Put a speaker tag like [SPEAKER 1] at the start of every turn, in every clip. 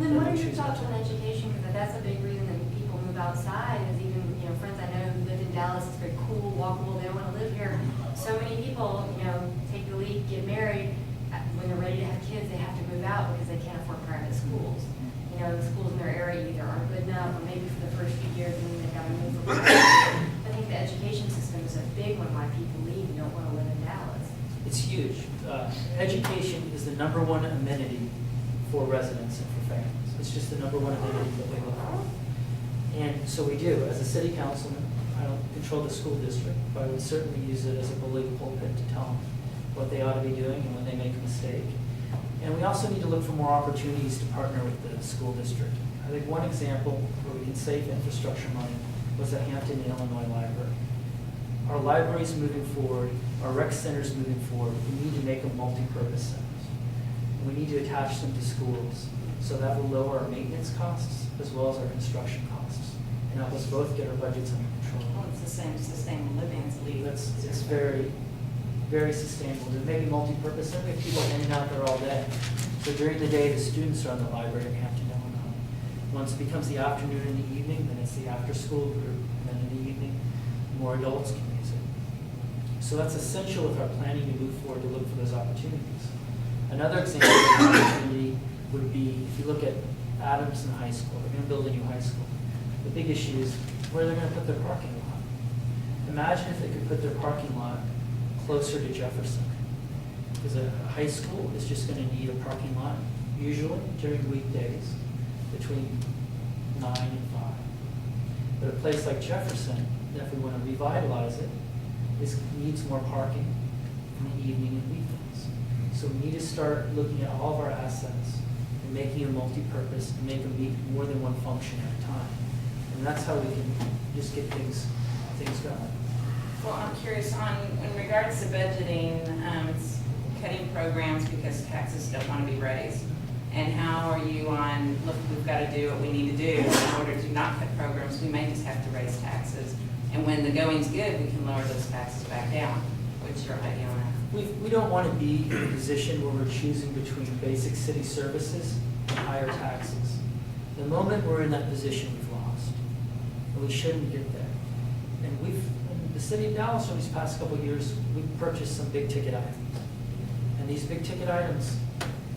[SPEAKER 1] Then what are your thoughts on education? Because that's a big reason that people move outside, is even, friends I know who lived in Dallas, it's very cool, walkable, they don't want to live here. So many people, take the leap, get married, when they're ready to have kids, they have to move out because they can't afford private schools. The schools in their area either aren't good enough, or maybe for the first few years, and then they've got to move for private. I think the education system is a big one why people leave and don't want to live in Dallas.
[SPEAKER 2] It's huge. Education is the #1 amenity for residents and for families. It's just the #1 amenity that we look for. And so we do. As a city councilman, I don't control the school district, but I would certainly use it as a bully pulpit to tell them what they ought to be doing and when they make a mistake. And we also need to look for more opportunities to partner with the school district. I think one example where we can save infrastructure money was the Hampton, Illinois library. Our libraries moving forward, our rec centers moving forward, we need to make them multi-purpose centers. And we need to attach them to schools, so that will lower our maintenance costs as well as our construction costs, and help us both get our budgets under control.
[SPEAKER 3] Well, it's the same sustainable living as lead.
[SPEAKER 2] It's very, very sustainable. There may be multi-purpose center, we have people hanging out there all day. So during the day, the students are in the library at Hampton, Illinois. Once it becomes the afternoon and the evening, then it's the after-school group, and then in the evening, more adults can use it. So that's essential with our planning to move forward to look for those opportunities. Another example of an opportunity would be, if you look at Adamson High School, they're going to build a new high school. The big issue is where they're going to put their parking lot. Imagine if they could put their parking lot closer to Jefferson. Because a high school is just going to need a parking lot, usually during weekdays, between 9 and 5. But a place like Jefferson, if we want to revitalize it, needs more parking in the evening and weekends. So we need to start looking at all of our assets and making them multi-purpose and make them meet more than one function at a time. And that's how we can just get things going.
[SPEAKER 3] Well, I'm curious in regards to budgeting, cutting programs because taxes don't want to be raised. And how are you on, look, we've got to do what we need to do in order to not cut programs, we may just have to raise taxes. And when the going's good, we can lower those taxes back down. What's your idea on that?
[SPEAKER 2] We don't want to be in a position where we're choosing between basic city services and higher taxes. The moment we're in that position, we've lost. And we shouldn't get there. And in the city of Dallas, over these past couple of years, we've purchased some big ticket items. And these big ticket items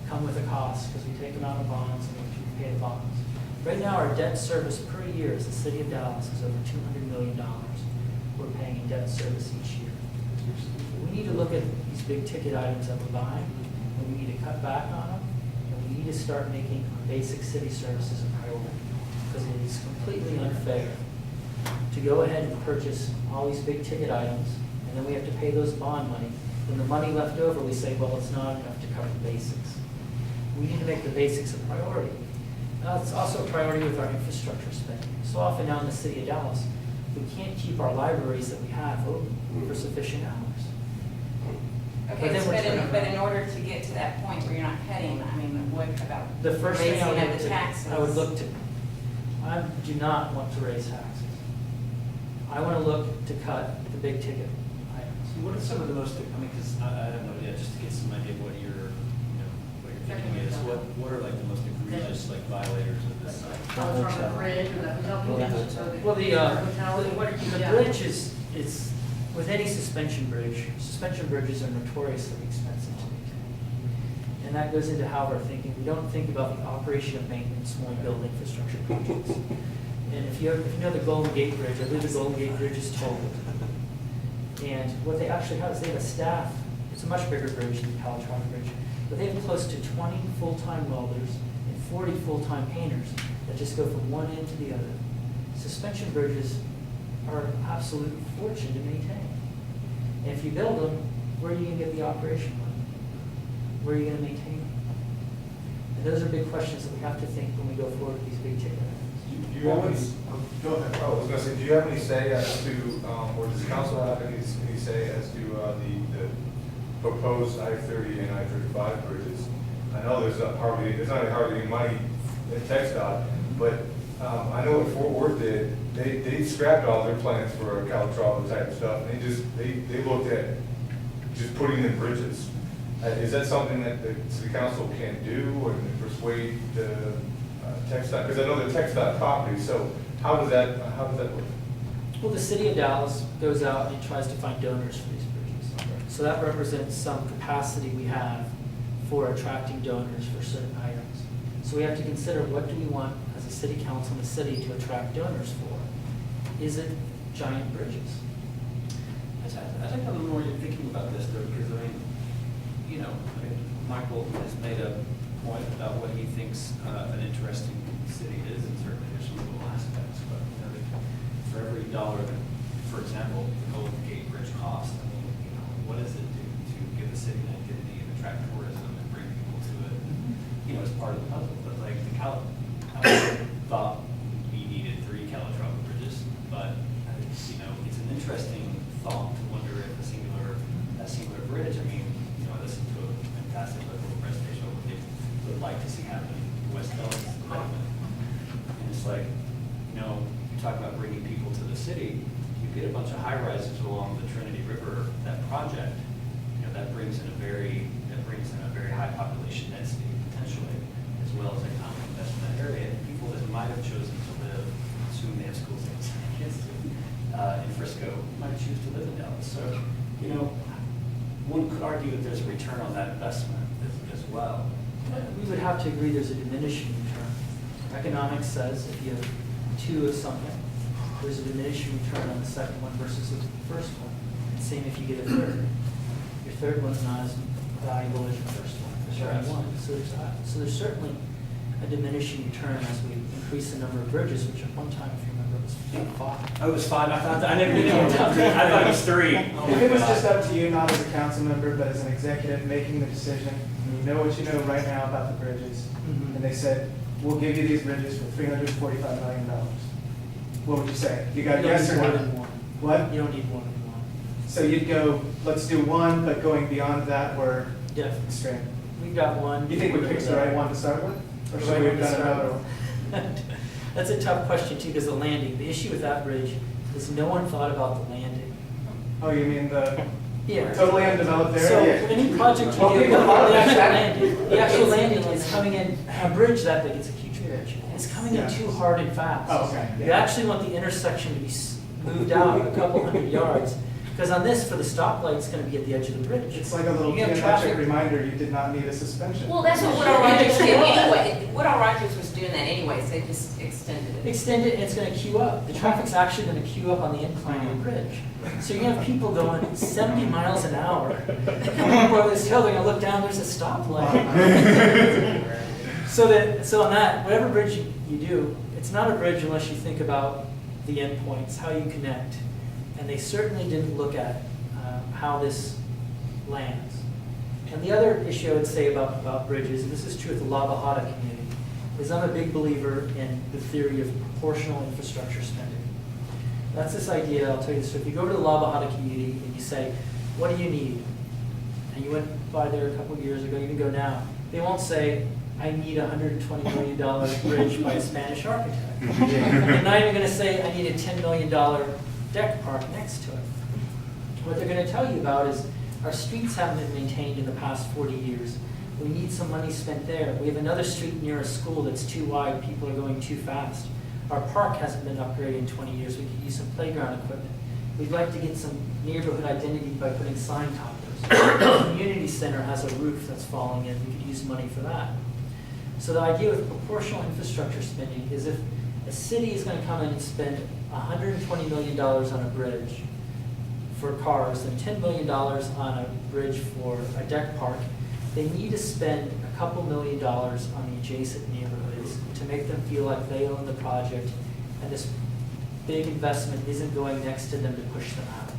[SPEAKER 2] come with a cost because we take them out of bonds and we pay the bonds. Right now, our debt service per year as the city of Dallas is over $200 million we're paying in debt service each year. We need to look at these big ticket items that we're buying, and we need to cut back on them, and we need to start making basic city services a priority, because it is completely unfair to go ahead and purchase all these big ticket items, and then we have to pay those bond money. Then the money left over, we say, well, it's not enough to cover the basics. We need to make the basics a priority. It's also a priority with our infrastructure spending. So often now in the city of Dallas, we can't keep our libraries that we have open for sufficient hours.
[SPEAKER 3] Okay, but in order to get to that point where you're not cutting, I mean, what about
[SPEAKER 2] the first thing
[SPEAKER 3] raising of the taxes?
[SPEAKER 2] I do not want to raise taxes. I want to look to cut the big ticket items.
[SPEAKER 4] What are some of the most, because I don't know yet, just to get some idea of what you're thinking is, what are like the most egregious violators of this?
[SPEAKER 1] From the bridge or the hotel.
[SPEAKER 2] Well, the bridge is with any suspension bridges are notoriously expensive to maintain. And that goes into how we're thinking. We don't think about the operation of maintenance when we build infrastructure projects. And if you know the Golden Gate Bridge, I believe the Golden Gate Bridge is tolled. And what they actually have is they have a staff. It's a much bigger bridge than the Calatrava Bridge. But they have close to 20 full-time welders and 40 full-time painters that just go from one end to the other. Suspension bridges are an absolute fortune to maintain. And if you build them, where are you going to get the operation money? Where are you going to maintain them? And those are big questions that we have to think when we go forward with these big ticket items.
[SPEAKER 5] Do you have any, go ahead. I was going to say, do you have any say as to, or does the council have any say as to the proposed I-30 and I-35 bridges? I know there's not hardly any money in TxDOT, but I know what Fort Worth did. They scrapped all their plans for Calatrava type stuff. And they looked at just putting in bridges. Is that something that the city council can do or persuade TxDOT, because I know the TxDOT property, so how does that work?
[SPEAKER 2] Well, the city of Dallas goes out and tries to find donors for these bridges. So that represents some capacity we have for attracting donors for certain items. So we have to consider, what do we want as a city council in the city to attract donors for? Is it giant bridges?
[SPEAKER 4] I think I'm more thinking about this though, because I mean, Michael has made a point about what he thinks an interesting city is, and certainly there's some little aspects, but for every dollar that, for example, the Golden Gate Bridge costs, I mean, what does it do to give the city an identity and attract tourism and bring people to it, as part of the puzzle? But like I thought we needed 3 Calatrava bridges, but it's an interesting thought to wonder if that singular bridge, I mean, I listened to a fantastic little presentation of what they would like to see happen in West Dallas development. And it's like, you talk about bringing people to the city, you get a bunch of high rises along the Trinity River, that project, that brings in a very high population density potentially, as well as economic investment in that area. And people that might have chosen to live, assuming they have schools they can send their kids to, in Frisco, might choose to live in Dallas. So, one could argue that there's a return on that investment as well.
[SPEAKER 2] We would have to agree there's a diminishing return. Economics says if you have 2 of something, there's a diminishing return on the second one versus the first one. And same if you get a third. Your third one's not as valuable as your first one, as your one. So there's certainly a diminishing return as we increase the number of bridges, which at one time, if you remember, was 5.
[SPEAKER 4] Oh, it was 5. I never did count. I thought it was 3.
[SPEAKER 6] If it was just up to you, not as a council member, but as an executive making the decision, and you know what you know right now about the bridges,
[SPEAKER 2] Mhm.
[SPEAKER 6] and they said, we'll give you these bridges for $345 million. What would you say? You got
[SPEAKER 2] You don't
[SPEAKER 6] yes
[SPEAKER 2] need
[SPEAKER 6] or
[SPEAKER 2] more
[SPEAKER 6] no?
[SPEAKER 2] than one.
[SPEAKER 6] What?
[SPEAKER 2] You don't need more than one.
[SPEAKER 6] So you'd go, let's do one, but going beyond that, we're
[SPEAKER 2] Definitely.
[SPEAKER 6] extreme.
[SPEAKER 2] We've got one.
[SPEAKER 6] You think we picked the right one to start with? Or should we have done another one?
[SPEAKER 2] That's a tough question too, because the landing, the issue with that bridge is no one thought about the landing.
[SPEAKER 6] Oh, you mean the
[SPEAKER 2] Yeah.
[SPEAKER 6] totally undeveloped
[SPEAKER 2] So
[SPEAKER 6] area?
[SPEAKER 2] any project you
[SPEAKER 6] Well,
[SPEAKER 2] do, the
[SPEAKER 6] people thought
[SPEAKER 2] actual
[SPEAKER 6] that.
[SPEAKER 2] landing, the actual landing is coming in, a bridge that big, it's a huge bridge. It's coming in
[SPEAKER 6] Yeah.
[SPEAKER 2] too hard and fast.
[SPEAKER 6] Oh, okay,
[SPEAKER 2] You
[SPEAKER 6] yeah.
[SPEAKER 2] actually want the intersection to be moved out a couple hundred yards. Because on this, for the stoplight, it's gonna be at the edge of the bridge.
[SPEAKER 6] It's like a little
[SPEAKER 2] You have
[SPEAKER 6] geometric
[SPEAKER 2] traffic.
[SPEAKER 6] reminder you did not need a suspension.
[SPEAKER 3] Well, that's what Woodall Rogers did anyway. Woodall Rogers was doing that anyways, they just extended it.
[SPEAKER 2] Extend it, and it's gonna queue up. The traffic's actually gonna queue up on the incline of the bridge. So you have people going 70 miles an hour. Coming up over this hill, they're gonna look down, there's a stoplight. So on that, whatever bridge you do, it's not a bridge unless you think about the endpoints, how you connect. And they certainly didn't look at how this lands. And the other issue I would say about bridges, and this is true with the La Bajada community, is I'm a big believer in the theory of proportional infrastructure spending. That's this idea, I'll tell you this, so if you go to the La Bajada community and you say, what do you need? And you went by there a couple of years ago, you can go now. They won't say, I need a $120 million bridge by a Spanish architect. They're not even gonna say, I need a $10 million deck park next to it. What they're gonna tell you about is, our streets haven't been maintained in the past 40 years. We need some money spent there. We have another street near a school that's too wide, people are going too fast. Our park hasn't been upgraded in 20 years, we could use some playground equipment. We'd like to get some neighborhood identity by putting sign toppers. The community center has a roof that's falling in, we could use money for that. So the idea with proportional infrastructure spending is if a city is gonna come in and spend $120 million on a bridge for cars and $10 million on a bridge for a deck park, they need to spend a couple $1 million on the adjacent neighborhoods to make them feel like they own the project and this big investment isn't going next to them to push them out.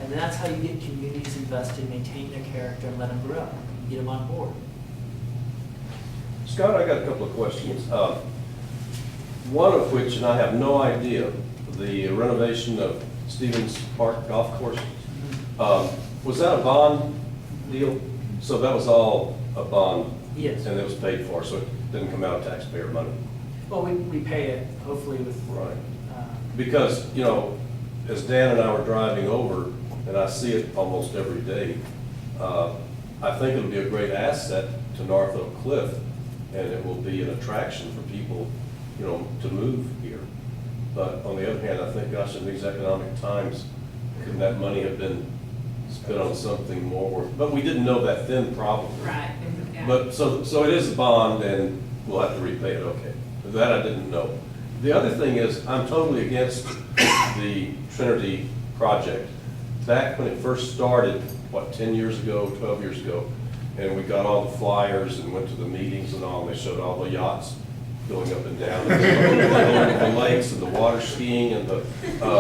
[SPEAKER 2] And that's how you get communities invested, maintain their character, and let them grow, and get them on board.
[SPEAKER 7] Scott, I got a couple of questions. One of which, and I have no idea, the renovation of Stevens Park Golf Course. Was that a bond deal? So that was all a bond?
[SPEAKER 2] Yes.
[SPEAKER 7] And it was paid for, so it didn't come out of taxpayer money?
[SPEAKER 2] Well, we pay it, hopefully with.
[SPEAKER 7] Right. Because, as Dan and I were driving over, and I see it almost every day, I think it'll be a great asset to North Oak Cliff. and it will be an attraction for people, you know, to move here. But on the other hand, I think, gosh, in these economic times, couldn't that money have been spent on something more worth? But we didn't know that then, probably.
[SPEAKER 3] Right, yeah.
[SPEAKER 7] But, so it is a bond, and we'll have to repay it, okay. That I didn't know. The other thing is, I'm totally against the Trinity project. Back when it first started, what, 10 years ago, 12 years ago, and we got all the flyers and went to the meetings and all, and they showed all the yachts going up and down, and the lakes and the water skiing and the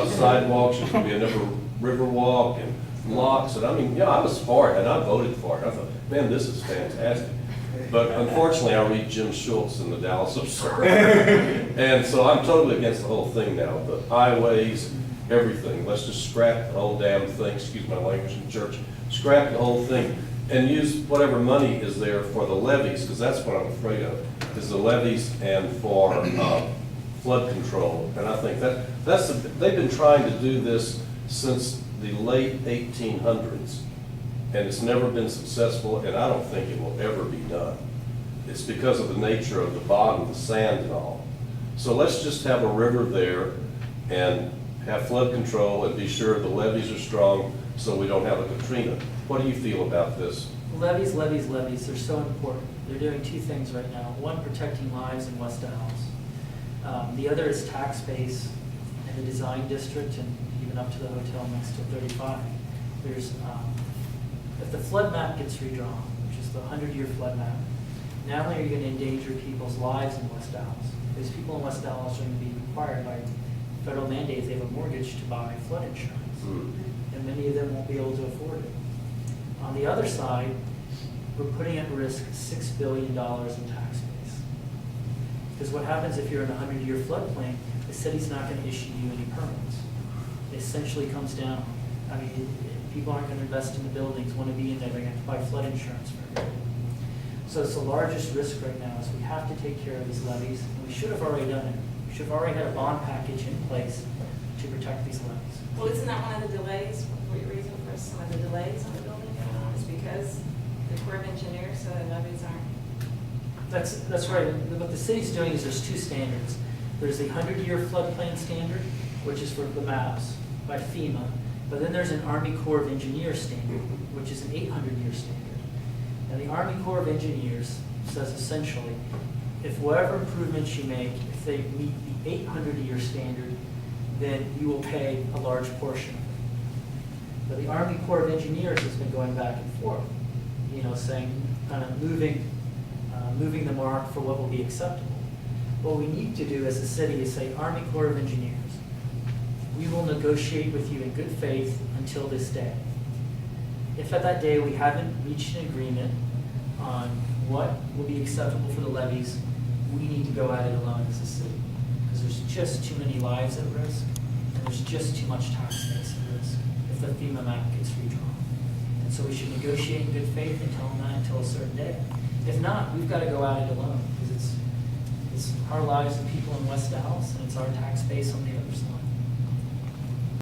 [SPEAKER 7] sidewalks, there's gonna be another river walk and locks, and I mean, yeah, I was for it, and I voted for it. I thought, man, this is fantastic. But unfortunately, I read Jim Schultz in the Dallas Observer, and so I'm totally against the whole thing now, the highways, everything. Let's just scrap the whole damn thing, excuse my language in church, scrap the whole thing, and use whatever money is there for the levees, because that's what I'm afraid of, is the levees and for flood control. And I think they've been trying to do this since the late 1800s, and it's never been successful, and I don't think it will ever be done. It's because of the nature of the bottom, the sand and all. So let's just have a river there and have flood control and be sure the levees are strong so we don't have a Katrina. What do you feel about this?
[SPEAKER 2] Levees, levees, levees, they're so important. They're doing two things right now. One, protecting lives in West Dallas. The other is tax base in the design district and even up to the hotel next to 35. There's, if the flood map gets redrawn, which is the 100-year flood map, not only are you going to endanger people's lives in West Dallas, because people in West Dallas are going to be required by federal mandates, they have a mortgage to buy flood insurance. And many of them won't be able to afford it. On the other side, we're putting at risk $6 billion in tax base. Because what happens if you're in a 100-year floodplain, the city's not going to issue you any permits. It essentially comes down, I mean, people aren't going to invest in the buildings, want to be in there, they're going to have to buy flood insurance for everything. So it's the largest risk right now is we have to take care of these levees, and we should have already done it. We should have already had a bond package in place to protect these levees.
[SPEAKER 3] Well, isn't that one of the delays, what your reason for some of the delays on the building going on is because the Corps of Engineers, so the levees aren't?
[SPEAKER 2] That's right. What the city's doing is there's two standards. There's the 100-year floodplain standard, which is for the maps by FEMA, but then there's an Army Corps of Engineers standard, which is an 800-year standard. And the Army Corps of Engineers says essentially, if whatever improvements you make, if they meet the 800-year standard, then you will pay a large portion of it. But the Army Corps of Engineers has been going back and forth, you know, saying, kind of moving the mark for what will be acceptable. What we need to do as a city is say, Army Corps of Engineers, we will negotiate with you in good faith until this day. If at that day we haven't reached an agreement on what will be acceptable for the levies, we need to go at it alone as a city. Because there's just too many lives at risk, and there's just too much tax base at risk if the FEMA map gets redrawn. And so we should negotiate in good faith and tell them that until a certain day. If not, we've got to go at it alone, because it's our lives of people in West Dallas, and it's our tax base on the other side.